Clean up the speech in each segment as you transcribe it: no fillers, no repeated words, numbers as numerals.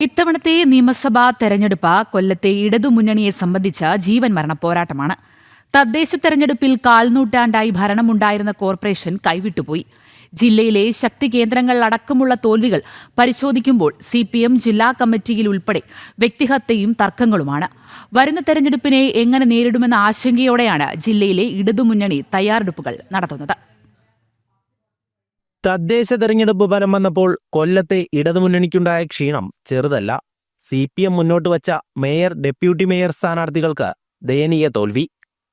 ഇത്തവണത്തെ നിയമസഭാ തെരഞ്ഞെടുപ്പ് കൊല്ലത്തെ ഇടതുമുന്നണിയെ സംബന്ധിച്ച ജീവൻ മരണ പോരാട്ടമാണ്. തദ്ദേശ തെരഞ്ഞെടുപ്പിൽ കാൽനൂറ്റാണ്ടായി ഭരണമുണ്ടായിരുന്ന കോർപ്പറേഷൻ കൈവിട്ടുപോയി. ജില്ലയിലെ ശക്തി കേന്ദ്രങ്ങൾ അടക്കമുള്ള തോൽവികൾ പരിശോധിക്കുമ്പോൾ CPM ജില്ലാ കമ്മിറ്റിയിൽ ഉൾപ്പെടെ വ്യക്തിഹത്യയും തർക്കങ്ങളുമാണ്. വരുന്ന തെരഞ്ഞെടുപ്പിനെ എങ്ങനെ നേരിടുമെന്ന ആശങ്കയോടെയാണ് ജില്ലയിലെ ഇടതുമുന്നണി തയ്യാറെടുപ്പുകൾ നടത്തുന്നത്. തദ്ദേശ തെരഞ്ഞെടുപ്പ് ഫലം വന്നപ്പോൾ കൊല്ലത്തെ ഇടതുമുന്നണിക്കുണ്ടായ ക്ഷീണം ചെറുതല്ല. CPM മുന്നോട്ട് വച്ച മേയർ, ഡെപ്യൂട്ടി മേയർ സ്ഥാനാർത്ഥികൾക്ക് ദയനീയ തോൽവി.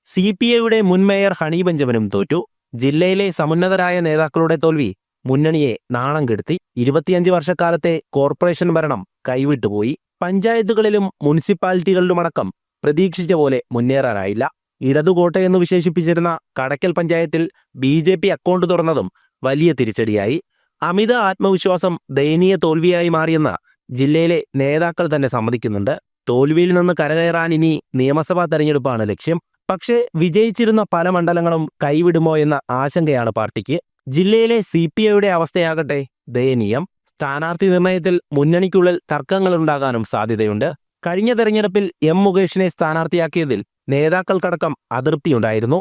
CPIയുടെ മുൻ മേയർ ഹണി ബെഞ്ചമിനും തോറ്റു. ജില്ലയിലെ സമുന്നതരായ നേതാക്കളുടെ തോൽവി മുന്നണിയെ നാണം കെടുത്തി. 25 വർഷക്കാലത്തെ കോർപ്പറേഷൻ ഭരണം കൈവിട്ടുപോയി. പഞ്ചായത്തുകളിലും മുനിസിപ്പാലിറ്റികളിലുമടക്കം പ്രതീക്ഷിച്ച പോലെ മുന്നേറാനായില്ല. ഇടതുകോട്ടയെന്ന് വിശേഷിപ്പിച്ചിരുന്ന കടയ്ക്കൽ പഞ്ചായത്തിൽ BJP അക്കൗണ്ട് തുറന്നതും വലിയ തിരിച്ചടിയായി. അമിത ആത്മവിശ്വാസം ദയനീയ തോൽവിയായി മാറിയെന്ന് ജില്ലയിലെ നേതാക്കൾ തന്നെ സമ്മതിക്കുന്നുണ്ട്. തോൽവിയിൽ നിന്ന് കരകയറാൻ ഇനി നിയമസഭാ തെരഞ്ഞെടുപ്പാണ് ലക്ഷ്യം. പക്ഷേ വിജയിച്ചിരുന്ന പല മണ്ഡലങ്ങളും കൈവിടുമോ എന്ന ആശങ്കയാണ് പാർട്ടിക്ക്. ജില്ലയിലെ CPIയുടെ അവസ്ഥയാകട്ടെ ദയനീയം. സ്ഥാനാർത്ഥി നിർണയത്തിൽ മുന്നണിക്കുള്ളിൽ തർക്കങ്ങളുണ്ടാകാനും സാധ്യതയുണ്ട്. കഴിഞ്ഞ തെരഞ്ഞെടുപ്പിൽ മുകേഷിനെ സ്ഥാനാർത്ഥിയാക്കിയതിൽ നേതാക്കൾക്കടക്കം അതൃപ്തിയുണ്ടായിരുന്നു.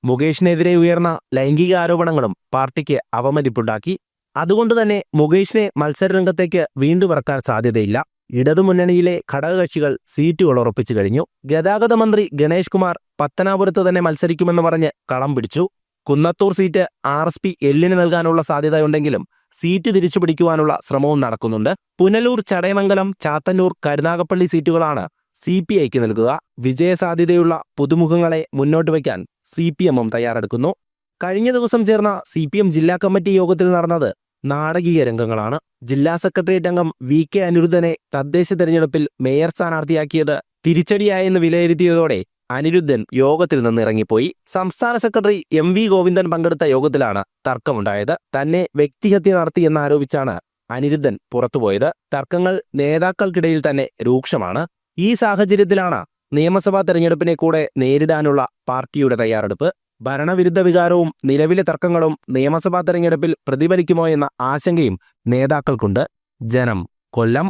മുകേഷിനെതിരെ ഉയർന്ന ലൈംഗിക ആരോപണങ്ങളും പാർട്ടിക്ക് അവമതിപ്പുണ്ടാക്കി. അതുകൊണ്ടുതന്നെ മുകേഷിനെ മത്സരരംഗത്തേക്ക് വീണ്ടും ഇറക്കാൻ സാധ്യതയില്ല. ഇടതുമുന്നണിയിലെ ഘടകകക്ഷികൾ സീറ്റുകൾ ഉറപ്പിച്ചു കഴിഞ്ഞു. ഗതാഗത മന്ത്രി ഗണേഷ് കുമാർ പത്തനാപുരത്ത് തന്നെ മത്സരിക്കുമെന്ന് പറഞ്ഞ് കളം പിടിച്ചു. കുന്നത്തൂർ സീറ്റ് RSP എല്ലിന് നൽകാനുള്ള സാധ്യതയുണ്ടെങ്കിലും സീറ്റ് തിരിച്ചുപിടിക്കുവാനുള്ള ശ്രമവും നടക്കുന്നുണ്ട്. പുനലൂർ, ചടയമംഗലം, ചാത്തന്നൂർ, കരുനാഗപ്പള്ളി സീറ്റുകളാണ് CPIക്ക് നൽകുക. വിജയസാധ്യതയുള്ള പുതുമുഖങ്ങളെ മുന്നോട്ട് വയ്ക്കാൻ CPMും തയ്യാറെടുക്കുന്നു. കഴിഞ്ഞ ദിവസം ചേർന്ന CPM ജില്ലാ കമ്മിറ്റി യോഗത്തിൽ നടന്നത് നാടകീയ രംഗങ്ങളാണ്. ജില്ലാ സെക്രട്ടേറിയറ്റ് അംഗം VK അനിരുദ്ധനെ തദ്ദേശ തെരഞ്ഞെടുപ്പിൽ മേയർ സ്ഥാനാർത്ഥിയാക്കിയത് തിരിച്ചടിയായെന്ന് വിലയിരുത്തിയതോടെ അനിരുദ്ധൻ യോഗത്തിൽ നിന്ന് ഇറങ്ങിപ്പോയി. സംസ്ഥാന സെക്രട്ടറി MV ഗോവിന്ദൻ പങ്കെടുത്ത യോഗത്തിലാണ് തർക്കമുണ്ടായത്. തന്നെ വ്യക്തിഹത്യ നടത്തിയെന്നാരോപിച്ചാണ് അനിരുദ്ധൻ പുറത്തുപോയത്. തർക്കങ്ങൾ നേതാക്കൾക്കിടയിൽ തന്നെ രൂക്ഷമാണ്. ഈ സാഹചര്യത്തിലാണ് നിയമസഭാ തെരഞ്ഞെടുപ്പിനെ കൂടെ നേരിടാനുള്ള പാർട്ടിയുടെ തയ്യാറെടുപ്പ്. ഭരണവിരുദ്ധ വികാരവും നിലവിലെ തർക്കങ്ങളും നിയമസഭാ തെരഞ്ഞെടുപ്പിൽ പ്രതിഫലിക്കുമോ എന്ന ആശങ്കയും നേതാക്കൾക്കുണ്ട്. ജനം, കൊല്ലം.